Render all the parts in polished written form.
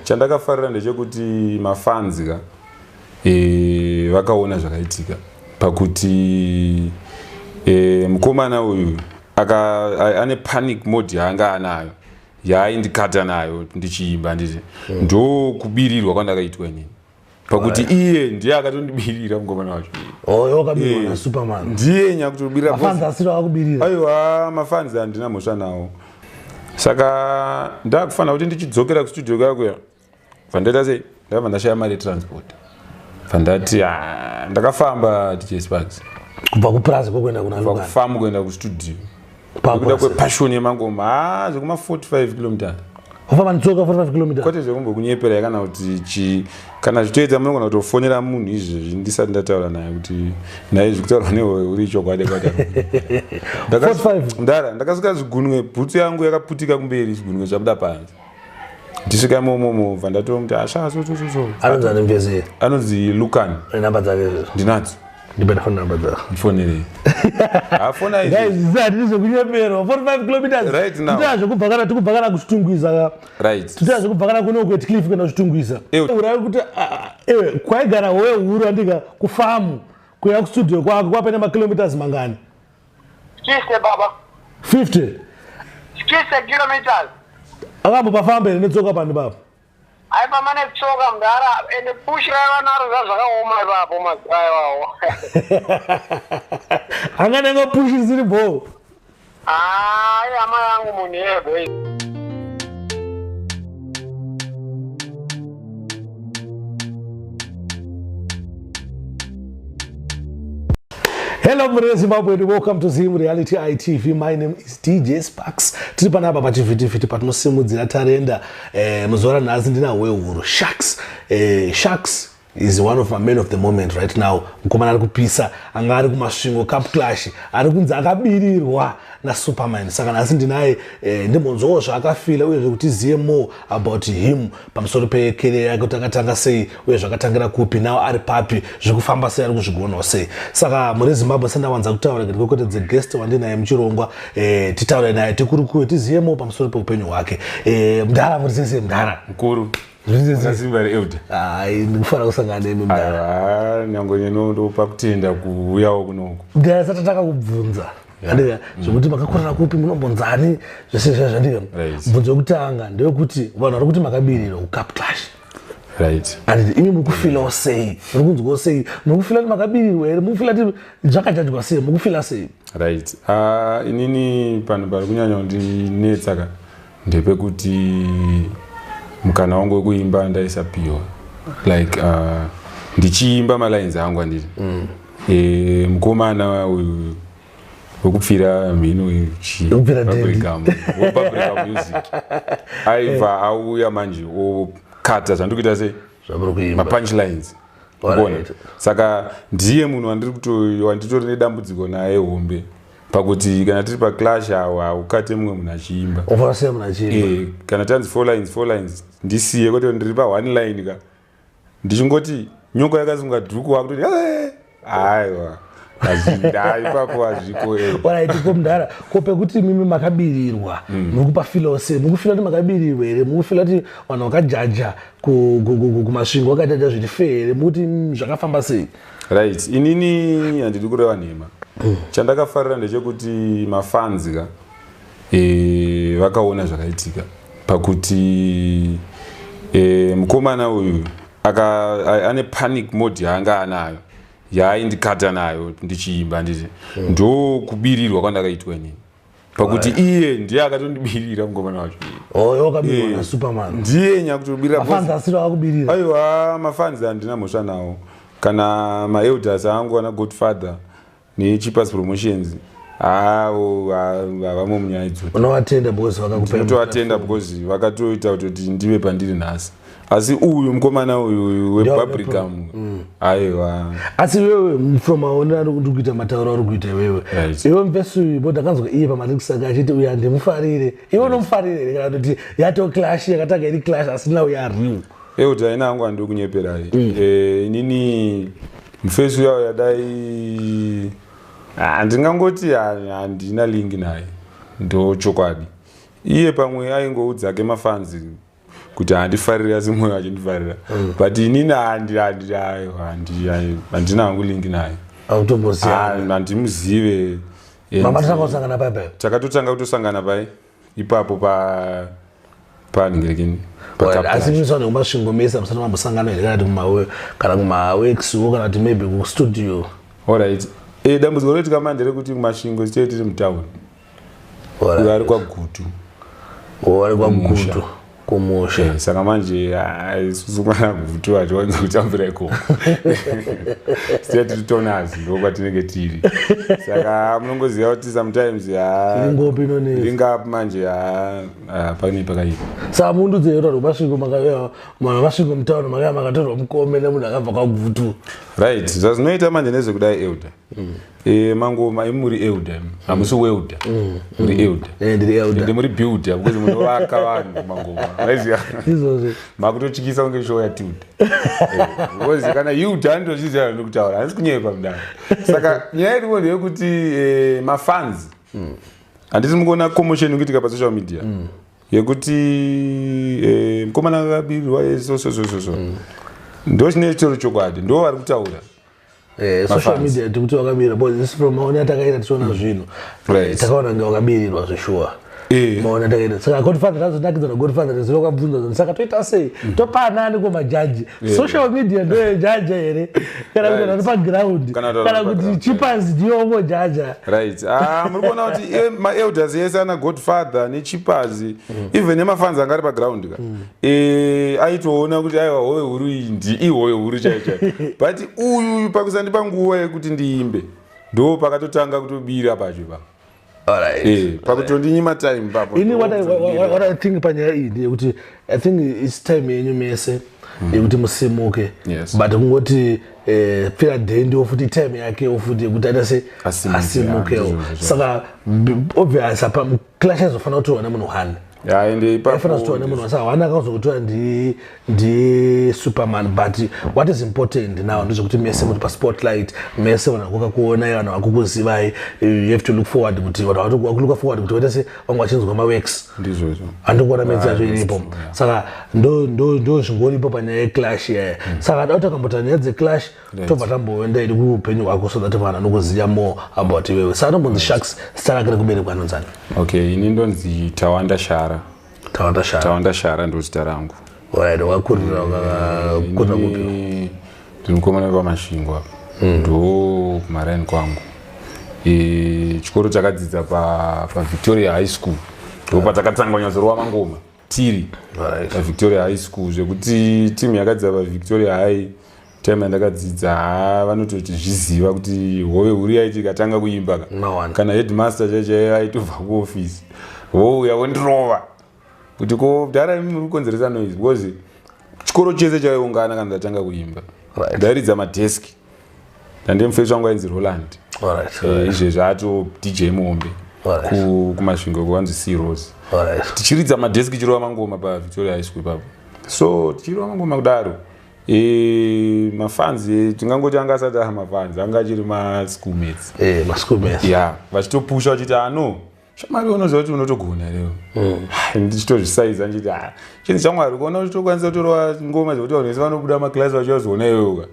Chandakafarira ndechekuti mafans vakaona zvakaitika pakuti mukomana uyu ane panic mode yaanga anayo yaaindikata nayo ndichiimba nditi ndo kubirirwa kwandakaitwa inini pakuti iye ndiye akatondibirira mukomana wacho wakabirwa Superman ndiye nyakutobirira mafans asira akubirira aiwa mafans andina mhosva nawo saka ndakufanira kuti ndichidzokera kustudio kakwe vandaita sei ndabva ndashaya mari transport vandati ndakafamba DJ Sparks kubva kuplaza kwenda kuna Lugano kufamba kuenda kustudio kuda kwepassion yemangoma zvekuma 45 km ufamba nitsoka 45 km kwete zvekumbokunyepera yakana kuti kana zvitoedza munogona kutofonera munhu izvi ndisati ndataura naye kuti naye zvekutaura newe uri chokwadi kwadi 45 ndakasvika zvigunwe bhutsu yangu yakaputika kumberi zvigunwe zvabuda panze ndisvika imomo vandatomuti anonzi mbezi anonzi Lukani namba dzake ndinadzo ndibeda phone number dzake ndifonere afona izvi guys zati ndizokunyeperwa 45 km right now tikubvakana kuchitungwiza right tutaza kubvakana kuno kwet cliff kana kuchitungwiza uri kuti kwaigara wewe huru andika kufamu kuya kustudio kwako kwapena makilometers mangani 50 baba 50 50 kilometers akambo pafambe netsoka pano baba ai pamane tsoka mdara ene push raiva naro zvakaoma ipapo mazai wawo angane ngopush ziri bo ai ama yangu munhu yebo Hello Zimbabwe and welcome to Zim Reality ITV. My name is DJ Sparks. Tiri panapa pachivitiviti patinosimudzira tarenda muzora nhasi ndina wehuru Sharks is one of my men of the moment right now. Mukomana ari kupisa anga ari kumasvingo Cup Clash ari kunzi akabirirwa naSuperman. Saka nhasi ndinaye ndimbonzwawo zvaakafila uye kuti tizive more about him pamusoro pekerera yake kuti akatanga sei uye zvakatangira kupi nawo ari papi zvikufamba sei ari kuzvigonawo sei. Saka muri Zimbabwe sandawanza kutaura ndikokote guest wandinaye muchirongwa titaure naye tikurukure tizive more pamusoro peupenyu hwake. Mudhara muri sese mudhara mukuru Simba reeuda ndikufara kusangana nemi mudhara nyango neno pakutenda kuuyawo kunoko ndaya satataka kubvunza andika zvokuti makakorera kupi munombonzani zvese zvandika bvunzo yekutanga ndeyekuti vanhu vari kuti makabirirwa kuCup Clash right anditi imi mukufilawo sei muri kunzwawo sei mukufila kuti makabirirwa here mukufila kuti zvakajajwa sei mukufila sei right inini panhu pari kunyanya kundinetsaka ndepekuti mukana wangu wekuimba ndaisapiwa like ndichiimba malines angu anditi mukomana uyu wekupfira mhino Paprika Music aibva auya manje okata zvandikuita sei mapunchlines ubona saka ndiye munhu wanditori nedambudziko naye hombe pakuti kana tiri paClash ukate mumwe munhu achiimba kana tanzi 4 lines ndisiye kuti ndiri pa1 line ka ndichingoti nyongo yakasunga dhuku wakutoti aiwa ipapo hazviko oraitiko mudhara kopekuti mimi makabirirwa murikupa filo sei mukufila kuti makabirirwa here mukufila kuti vanhu vakajaja kumasvingo vakajaja zviti fe here mukuti zvakafamba sei right inini handidi kureva nhema chandakafarira ndechekuti mafans vakaona zvakaitika pakuti mukomana uyu ane panic mode yaanga anayo yaaindikata nayo ndichiimba nditi ndo kubirirwa kwandakaitwa inini pakuti iye ndiye akatondibirira mukomana wacho wakabirwa naSuperman ndiye nyakutobirira mafans asira akubirira aiwa mafans handina mhosva nawo kana maelders angu ana Godfather neCheapers Promotions havamo munyaya idzoto unovatenda because vakakutovatenda because vakatoita kuti ndive pandiri nhasi asi uyu mukomana uyu wePaprikam aiwa asi wewe from aona ari kuita matauro ari kuita wewe iwe mvesu bo ndakanzwa iye pamanikisaka achiti uya ndimufarire iwe unomufarire kana kuti yato Clash yakatanga iri Clash asina uya riu euta ina angu andi kunyeperai inini mufesu yawo yadai handingangoti handina lingi naye ndo chokwadi iye pamwe aingoudza ke mafans kuti handifariri asi mwoyo achindifarira but inini handina hangu lingi naye handimuzive. Mamatanga kusangana pai takatotanga kutosangana pai ipapo panhingerekeni asi misana kumashingomesa musana mambosangana here kana kumaworksuwo kana kuti maybe kustudio. Alright. Dambudziko roitika nderekuti kumashingo tiri mutauni ari kwagutu kumusha saka manje isusu mwana gutu atiwanzi kutambira ikoko tiri tonazi ndo kwatinenge tiri saka munongoziva kuti sometimes ringapi manje pane pakaipa saka mundudzeera kuti masvingo mutauni makaya makatorwa mukome nemunhu akabva kwagutu right. Zvazvinoita manje nezvekudai euda mangoma imuri euda hamusi weuda muri euda ende muri builder because munovaka vanhu mangoma makutotyisa kunge show yatiuda because kana yuda andozviziva nokutaura handisi kunyepa mudaro saka nyaya iripo ndeyekuti mafans handisi mukuona commotion ikuitika pasocial media yekuti mukomana akabirirwa so ndo chine chitoro chokwadi ndo vari kutaura social media tikuti wakabira but this from maona takaita tiona zvino takaona nge wakabirirwa zveshuwa maona takaita saka Godfather azodakidza na Godfather nezero kabvunza saka toita sei topanani kumajaji social media ndo jaja here kana kuti vari paground kana kuti chipas ndiyo jaja right. Muri kuona kuti maelders yese ana Godfather nechipas even nemafans angari paground ka aitoona kuti aiwa howe huru ndi ihowe huru chaicho but uyu pakusandipa nguva yekuti ndiimbe ndo pakatotanga kutobira pacho pa. Alright. Pakutondinyima time papo. What I think panyaya iyi yekuti I think it's time yenyu mese yekuti musimuke but kungoti fira dendi ofuti time yake ofuti yekuti atase asimukewo saka obvious apa clashes ofana kutoona munhu hande ende ipapo ane munhu asawana akazokutoa ndi Superman but what is important now ndizvokuti mese muri paspotlight mese vanhu vakuona vanhu vakukuzivai you have to look forward kuti vanhu vakulook forward kuti vaita se vamwe vachinzwa maworks ndizvozvo handikuona medzi yacho iripo saka ndo zvingoripo panyaya yeclash yaya saka da kuti akambota nyaya dzeclash tobva tamboenda idi kuupenyu hwako so that vanhu vanokuziva more about iwewe saka tombonzi Sharks starakire kuberekwa anonzani. Okay, ini ndonzi Tawanda Shara ndo zita rangu. Alright, wakurira wakakura kupi? Ndinokomana pamashingo apa ndo kumaraini kwangu. Chikoro chakadzidza pa Victoria High School ndo patakatanga nyazorwa mangoma tiri pa Victoria High School zvekuti timu yakadzidza pa Victoria High time ndakadzidza vanototi zviziva kuti hove huri yaiti katanga kuimba kana headmaster chacho aitobva kuoffice wouya wondirova kuti ko dara muri kukonzeresa noise because chikoro chese chaiungana kana ndatanga kuimba ndairidza madeski ndandemufesi wangu ainzi Roland izvezvo ato DJ Mombe kumasvingo kuvanzi C-Rose tichiridza madeski chirova mangoma pa Victoria High School ipapo so tichirova mangoma kudaro mafans tingangoti anga asati mafans anga chiri maschoolmates vachitopusha vachiti no shamari unoziva kuti unotogona leo ndichitozvisaiza ndichiti chinhu chamwari kuona uchitokwanisa kutorwa ngoma dzekuti vanhu vese vanobuda maklasi vachivazoona iweyoka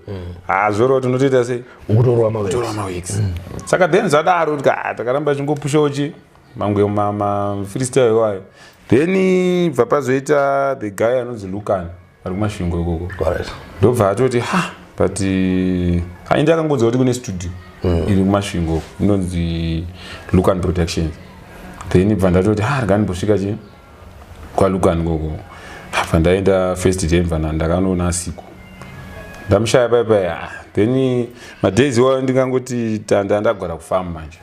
zorova kuti unotoita sei ukutorwa maweeks saka then zvadaro kuti takaramba chingopushawochi mamwe mafreestyle iwayo then bva pazoita the guy anonzi Lukan ari kumasvingo ikoko ndobva atoti but haindi akangonzwa kuti kune studio iri kumasvingo inonzi Lukan Productions then bva ndatoti ndingandimbosvika kwa Lukan ikoko bva ndaenda first day bva ndakanoona Siku ndamushaya paipai then madays iwayo ndingangoti ndagara kufamba manje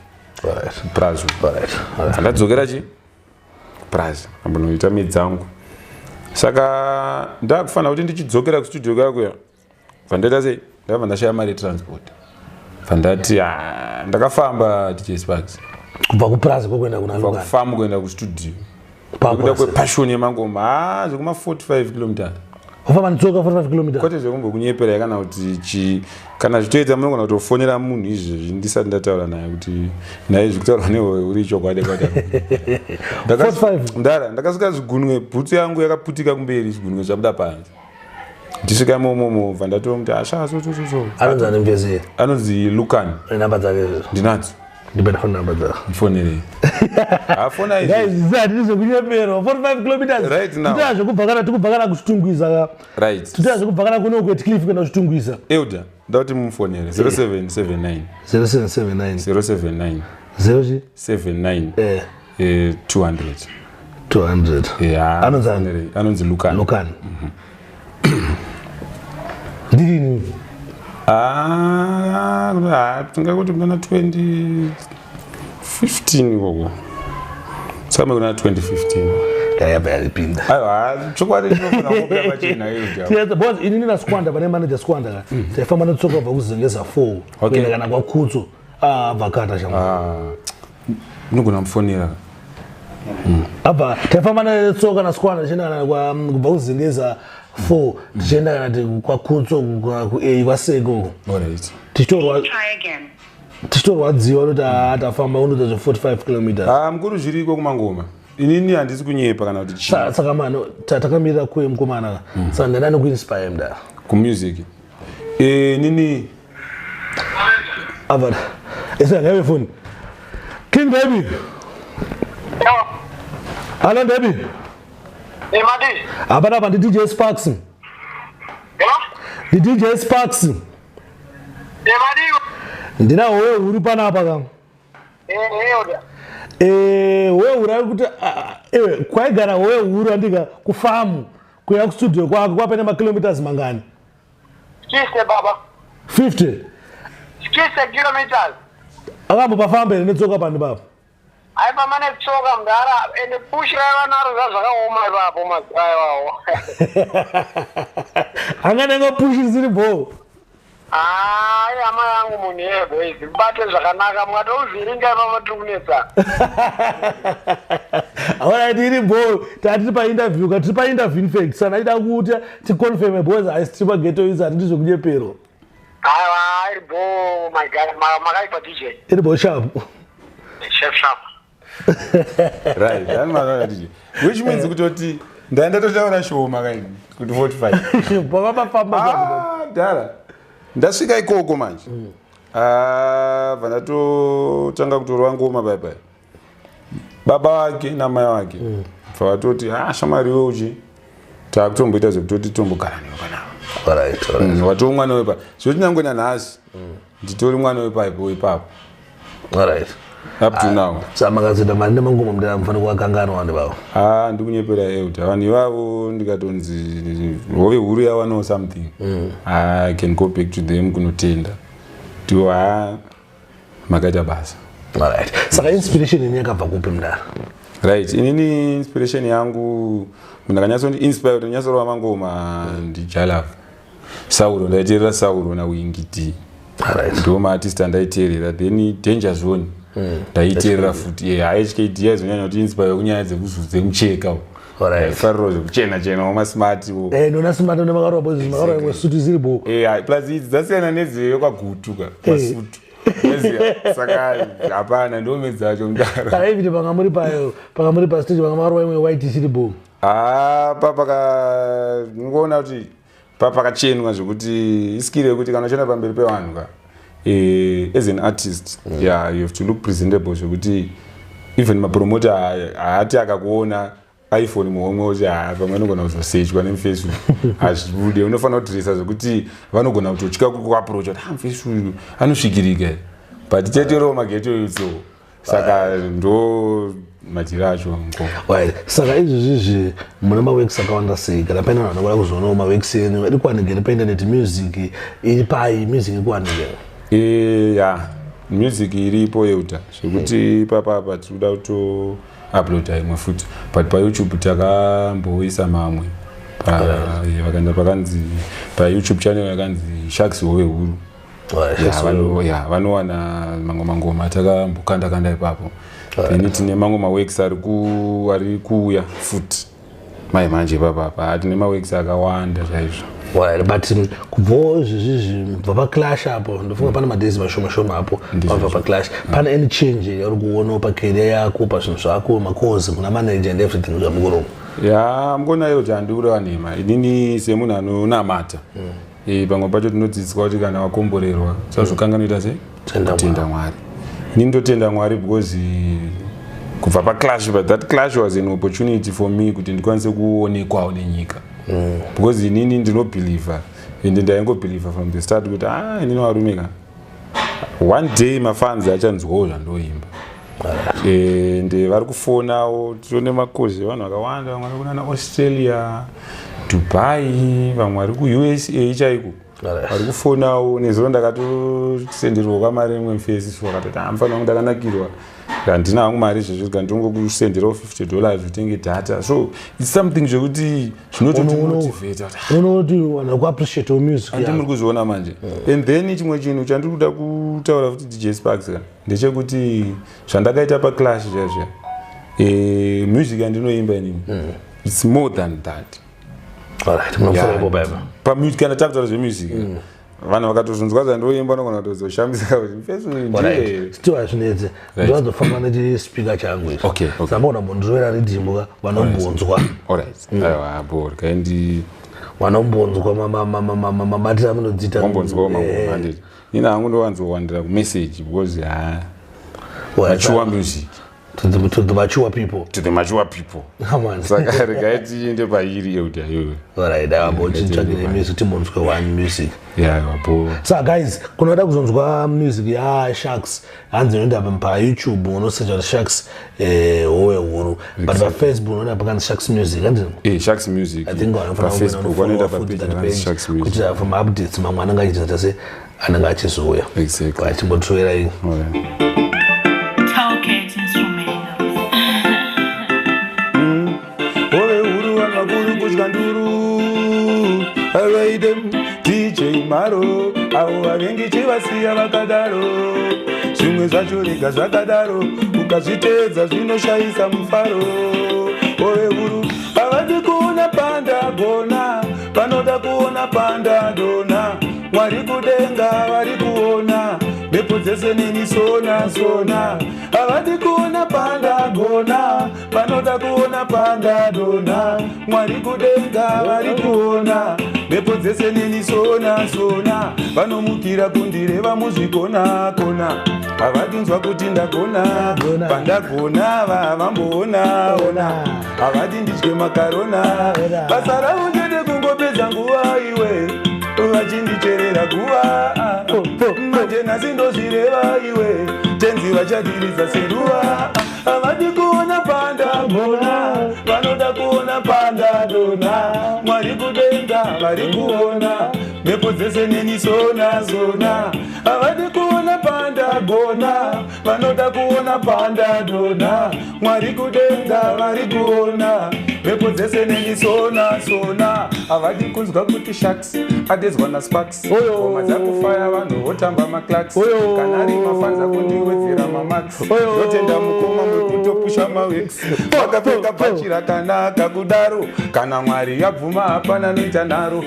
prazo ndadzokera prazo ambonoita medzangu saka ndakufanira kuti ndichidzokera kustudio kakuya vandaita sei ndabva ndashaya mari transport vandati ndakafamba DJ Sparks kubva kuprazi kokuenda kuna Lukan kufamba kuenda kustudio kuda kwepassion yemangoma zvekuma 45 km Ufamba nitsoka 45 km. Kwete zvekumbokunyepera kana kuti kana zvitoedza munogona kutofonera munhu izvezvi ndisati ndataura naye kuti naye zvekutaura newe uri chokwadi kwata. 45. Ndakasvika zvigunwe bhutsu yangu yakaputika kumberi zvigunwe zvabuda panze. Ndisvika momo bva ndatomuti ashaso. Anonzi anemvezi. Anonzi Lukan. Namba dzake. Ndinadzo. Ndipenda phone number dzake. Mfonere. Afona izvi. Guys, zisati zvokunyepera 45 km. Right now. Tikubvakana kuchitungwiza. Right. Tutazo kubvakana kuno kwetcliff kana kuchitungwiza. Euda, ndauti mumfonere 0779 079 200. Yeah. Anonzi Lukan. Ndini. Tingakuti kuna 2015 koko. Same kuna 2015. Yayapinda. Aiwa, chokwadi chinofuna kupera pachena Euda. Tieta boss inini na Squanda pane manager Squanda. Taifamba notsoka bva kuzengeza 4. Kuenda kana kwa Khutso. Vakata chama. Unogona mufonera. Apa taifamba notsoka na Squanda tichenda kwa kubva kuzengeza 4 tichenda kana kwa Khutso ku A kwa Sego. Alright. Tichtorwa dziwa kuti atafamba unoita 45 km. Mukuru zviriko kumangoma. Inini handisi kunyepa kana kuti chii. Saka mano tatakamira kuye mukomana. Saka ndadani kuinspire mda. Music. Nini. Avada. Esa ngave phone. King Baby. Hello Baby. Mati. Abana ndi DJ Sparks. Ndi DJ Sparks. Mati. Ndina wewe uri panapa kam. Euda. Wewe uri kuti kwaigara wewe uri andika kufamu kuya ku studio kwako kwapene ma kilometers mangani? 50 baba. 50. 50 kilometers. Akambo pafambe netsoka pandi baba. Aipa mane tsoka mdara ene push raiva naro zvakaoma ipapo mazai wawo. Angane ngopush ziri bo. Hama yangu munhu boys bate zvakanaka mwatozviringa ipapo tikunetsa. Alright iri bo tati pa interview in fact sana ida kuti ti confirm boys I still ghetto is ati zvokunyepero. Aiwa iri bo my god makaipa DJ. Iri bo sharp. Sharp. Right, and my DJ. Which means kuti ndaenda totaura shoma kaini kuti 45. Baba famba. Dara. Ndasvika ikoko manje. Vanatotanga kutorwa ngoma bye. Baba wake namai wake. Fatoti shamari wewe uchi. Takutomboita zvekutoti tombogara newe panapa. Alright. Wato mwana wepa. Zvoti nangona nhasi. Nditori mwana wepa ipapo. Alright. Up to now. Samagazida mande mangoma mndana mfana kwakangana wande bawo. Ndikunyepera Euda. Vanhu ivavo ndikatonzi hove huru yawano something. I can go back to them kunotenda. To makaita basa. Alright. Saka inspiration ini yakabva kupi mndana? Right. Inini inspiration yangu mndakanyatsondi inspired nyasoro mangoma ndiJalav. Sauro ndaiterera Sauro na Wingiti. Alright. Ndo ma artist ndaiterera then Danger Zone. Ndaiterera futi HKD yazonyanya kuti inspire kunyaya dzekuzudze mucheka. Alright. Farro zvekuchena wama smart wo. Ndona smart ndo makarwa boys makarwa imwe suit ziri bo. Plus idzi dzasiyana nedzeyo kwagutuka masutu. Saka hapana ndomedzi dzacho mudaro. Saka hivi pangamuri pa stage pangamarwa imwe white ziri bo. Papa ngoona kuti pakachenwa zvekuti iskire yekuti kana uchenda pamberi pevanhu ka as an artist you have to look presentable zvekuti even mapromoter haati akakuona iPhone muhomwe kuti pamwe anogona kuzosechwa nemufacebook hazvibude unofanira kudresa zvekuti vanogona kutotya kuapproach kuti mufacebook anosvikirika but tetero mageto yutso saka ndo majira acho ngoma. Saka izvozvizvi mune maworks akawanda sei kana paina vanhu vanoda kuzoonawo maworks enu iri kuwanikira painternet music iri pai music iri kuwanikira? Music iripo Euda zvekuti ipapa tinoda kuto uploada imwe futi but paYouTube takamboisa mamwe vakaenda pakanzi paYouTube channel yakanzi Sharks Hove Huru. Vanowana mangoma takambokanda ipapo. Then tine mamwe maworks ari kuuya futi mai manje papa tine maworks akawanda chaizvo. Well, but kubvo zvibva paclash apo ndofunga pana madezi mashoma apo wabva paclash pana any change uri kuona pacareer yako pazvinhu zvako makozi kuna manager and everything zvamukuru. Ya mukona kuti handiri kureva nhema inini semunhu anonamata pamwe pacho tinodzidziswa kuti kana wakomborerwa sazokangannoita sei kutenda Mwari. Inini ndotenda Mwari because kubva paclash, but that clash was an opportunity for me kuti ndikwanise kuonekwawo nenyika. Because inini ndinobhilivha ende ndaingobhilivha from the start kuti inini varume ka one day mafans achanzwawo zvandoimba ende vari kufonawo tione makozi evanhu vakawanda, vamwe vari kunana Australia, Dubai, vamwe vari kuUSA chaiko vari kufonawo. nezuro ndakatosenderwa kwamari imwe mufesi wakatoti amfanira kunge ndakanakirwa handina hangu mari izvozvo ndongokusenderawo $50 utenge data, so it's something zvekuti zvinotomotivata unoona kuti vanhu kuappreciate music andi muri kuzviona manje. And then chimwe chinhu chandiri kuda kutaura futi DJ Sparks ndechekuti zvandakaita paclash chaizvo music yandinoimba inini it's more than that. Pamusic kana takutaura zvemusic vanhu vakatozvinzwa zvandoimba nogona kutozoshambisa kuti stiwa zvinedze ndozofamba nechipika changu izvi sambona mbondirovera ridhimbo vanombonzwa vanombonzwa mamatira amunodzita wambonzwawo mambo nina hangu ndovanzowandira kumessage because mature music to the mature people. To the mature people. Come on. Saka regaiti inde pairi euti ayo. Alright, abochintsvakire music timbonzwe one music. Yeah, wabo. So guys, kunoda kuzonzwa music ya Sharks hanzi unoenda pa YouTube unosearch Sharks howe huru. But pa Facebook unoenda pa Sharks Music kanzi? Sharks Music. I think pa Facebook unoenda pa page Sharks Music. Kuti from updates mamwe ananga achiita se ananga achizouya. Exactly. Kwa chimbotwera iyi. DJ Maro avo vavengi chivasiya vakadaro zvimwe zvacho rega zvakadaro ukazviteedza zvinoshayisa mufaro. Ove huru havadi kuona panda gona vanoda kuona panda dona Mwari kudenga vari kuona mhepo dzese nini sona sona havadi kuona panda gona vanoda kuona panda dona Mwari kudenga vari kuona mhepo dzese nini sona sona vanomukira kundireva muzvikona kona havadinzwa kuti ndagona pandagona vavamboona ona havadi nditye makarona basa ravo ndede kungopedza nguva iwe vachindicherera guva manje nhasi ndozvireva iwe tenzi vachadiriza seruva havadi kuona panda gona vanoda kuona panda dona Mwari kudenga vari kuona mhepo dzese neni sona sona havadi kuona panda gona vanoda kuona panda dona Mwari kudenga vari kuona mhepo dzese neni sona sona havadi kunzwa kuti Sharks adezwa naSparks ngoma dzakufaya vanhu votamba maclacks kana ari mafanza kundiwedzera mamax ndotenda mukoma mwekutopusha mawex vakapfeka bhachi rakanaka kudaro kana Mwari yabvuma hapana noita nharo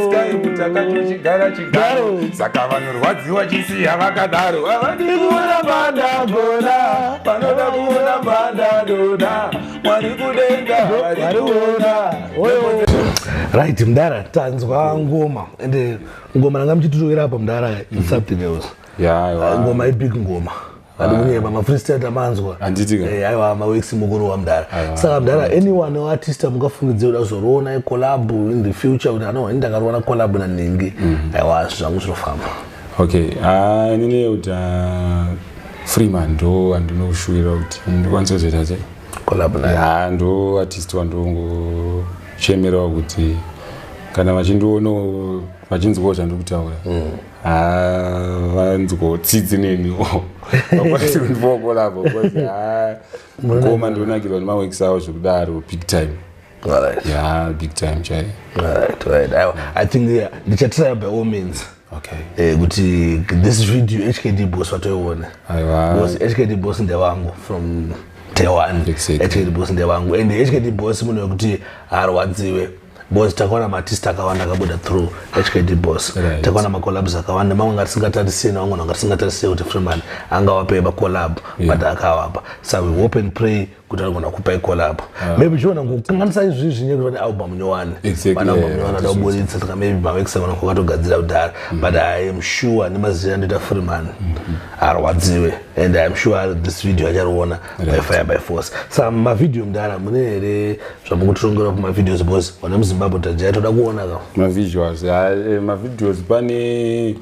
iskaimutakatochigara chigaro saka vanorwadziwa chisiya vakadaro havadi kuona panda gona vanoda kuona panda dona Mwari kudenga vari kuona. Right, Mdara tanzwa ngoma ende ngoma nanga mchitutowera apa Mdara something else. Ngoma ibig ngoma adunyeba ma freestyle amanzwa anditi aiwa mawex mukuru wa Mdara. Saka Mdara anyone artist mungafungidze kuti azorona collab in the future kuti ano ndakarona collab na ningi aiwa zvangu zvinofamba. Okay, nini uta Freeman ndo andinoshuvira kuti ndikwanise kuzoita sei collab na ndo artist wandongo chemerawo kuti kana vachindiona vachinzwawo zvandikutaura vanzwotsidzi neni vakwanise kundivokolavo because ngoma ndonakirwa nemawex avo zvekudaro big time. Big time chai. Right. I think ndichatry by all means. Okay. Kuti this video HKD Boss watoiona. Aiwa. Because HKD Boss ndewangu from day one Exactly. HKT Boss ndiye wangu and HKT Boss munhu wekuti arwadziwe because takaona maartist akawanda akabuda through HKT Boss Right. takaona macollabs akawanda mamwe ngatisingatarisei navangu ngatisingatarisei kuti Freeman angawapei macollab but akawapa so we hope and pray kuti anogona kupa collab maybe chiona ngokanganisa izvi nyekuri album nyowani album nyowani adabuditsa saka maybe mavekisa vana kwakatogadzira kudhara but I am sure nemazina anoita Freeman arwadziwe and I am sure this video achariona by fire by force saka mavideo mudhara mune here zvamukutitongera pamavideos because vana muZimbabwe tajaya toda kuona ka mavideos pane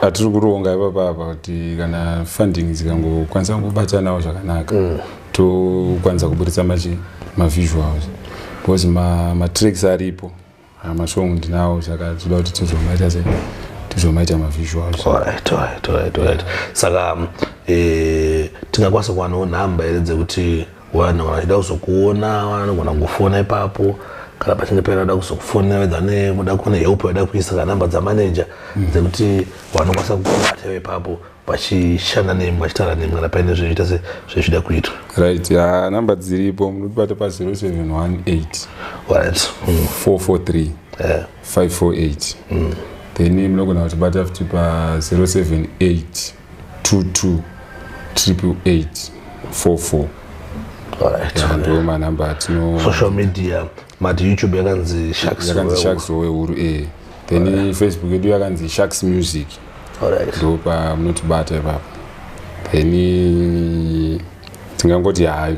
atiri kuronga ipapapa kuti kana funding dzikangokwanisa kungobatanawo zvakanaka tokwanisa kuburitsa mavisuals because matracks aripo masong ndinawo saka toda kuti tizomaita mavisuals. Alright. Saka tingakwanisa kuwanawo nhamba here dzekuti vanhu vachida kuzokuona vanogona kungofona ipapo kana pachinge painoda kuzokufonera wedza muda kuona help wada kuisa kana namba dzamanager dzekuti vanokwanisa kukubatewo ipapo vachishanda nemi vachitaura nemi kana paine zvezvita zvezvida kuitwa right namba dziripo munotibata pa 0718 right 443 548 then munogona kutibata futi pa 078 22 888 44 ndo manamba atino social media mati YouTube yakanzi Sharks wehuru then Facebook yedu yakanzi Sharks Music ndo pa munotibata ipapo then tingangoti hayi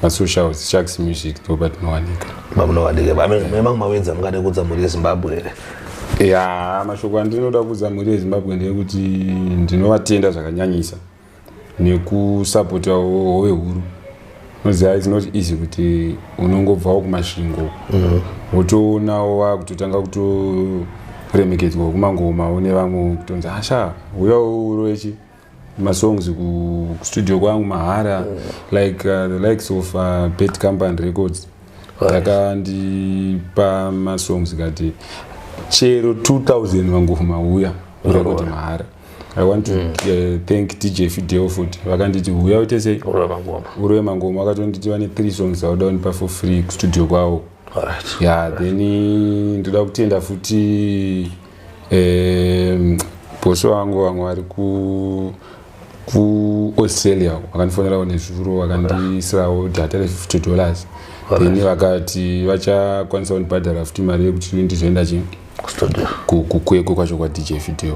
masocials Sharks Music ndo patinowanika mamunowanika memang mawenza mungade kudza muri yeZimbabwe here mashoko andinoda kudza muri yeZimbabwe ndeyekuti ndinovatenda zvakanyanyisa nekusapota howe huru noziva it's not easy kuti unongobvawo kumasvingo wotoonawo vakutotanga kutoremekedzwa kumangoma une vamwe kutonzi asha uyawo uroechi masongs kustudio kwangu mahara like the likes of Bet Company Records takandipa masongs kati chero 2000 mangoma uya urakoti mahara. I want to thank DJ Fidel futi vakanditi uya uite sei urove mangoma vakatonditi vane 3 songs auda unipa for free kustudio kwavo then ndoda kutenda futi boso wangu vamwe vari kuAustralia vakandifonerawo nezvuro vakandisirawo data re$50 then vakati vachakwanisa kundibhadhara futi mari yekuti ndizoenda kukweko kwacho kwa DJ Fidel.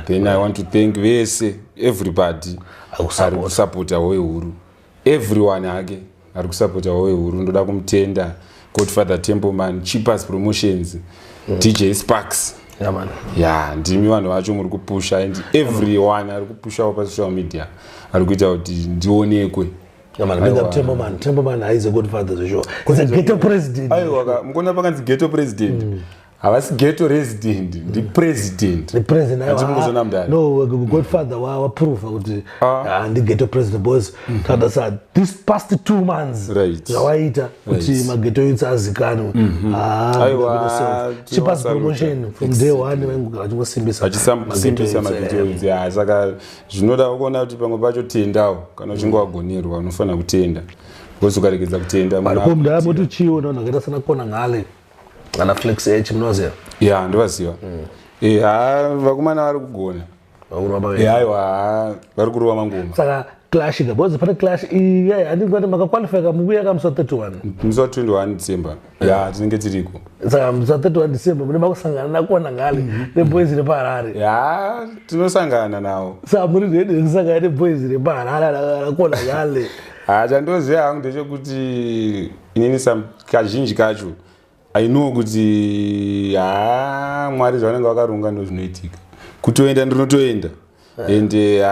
Then I want to thank vese everybody ari kusapota howe huru everyone hake ari kusapota howe huru ndoda kumutenda Godfather Templeman Cheapest Promotions DJ Sparks ndimi vanhu vacho muri kupusha and everyone ari kupushawo pasocial media ari kuita kuti ndionekwe Templeman is a Godfather zvesho he's a ghetto president mukona pakanzi ghetto president havasi ghetto resident the president no Godfather waprova kuti ndi ghetto president because tadasa this past 2 months zvawaita kuti maghetto youths azikanwe Cheapest Promotion from day one vachisimbisa maghetto youths saka zvinoda kuona kuti pamwe pacho tendawo kana uchinge wagonerwa unofanira kutenda because ukaregedza kutenda mudamoticiona vanhu vakaita sana kona ngale ana Flex H munoziva ndovaziva vakomana vari kugona aiwa vari kurova mangoma saka clash because pane clash handingati makaqualifyka mukuya kamusi wa 31 musi wa 21 December tinenge tiriko saka musi wa 31 December mune makusangana nakona ngale neboys repaharare tinosangana nawo saka muri ready kusangana neboys repaharare nakona ngale chandoziva hangu ndechekuti inini kazhinji kacho I know kuti mwari zvavanenge vakaronga ndo zvinoitika kutoenda ndinotoenda ende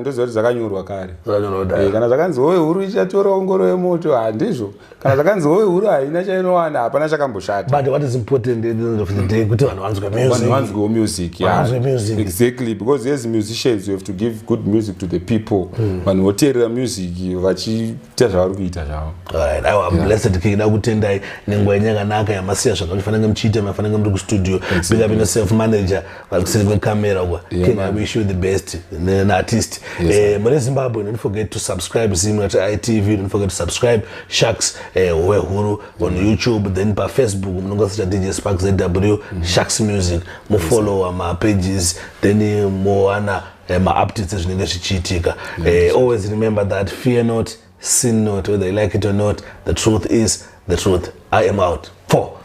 ndoziva kuti zvakanyorwa kare kana zvakanzi howe huru ichatora ongoro yemoto handizvo kana zvakanzi howe huru haina chainowana hapana chakamboshata but what is important at the end of the day kuti vanhu vanzwewo music exactly because as musicians you have to give good music to the people vanhu voteerera music vachiita zvavari kuita zvavo aiwa blessed king da kutendai nenguva yakanaka yamasiya zvakafanira muchiita mafanira muri kustudio big up ino self manager vari kuseri kwekamera kwa king I wish you the best artist artist. Mure Zimbabwe, don't forget to subscribe Zimret ITV, don't forget to subscribe Sharks Wehuru on YouTube, then by Facebook mnonga DJ Sparks ZW Sharks Music, mo follow my pages, then mo ana my updates zvinenge zvichiitika. Always remember that fear not, sin not, whether you like it or not, the truth is the truth. I am out. 4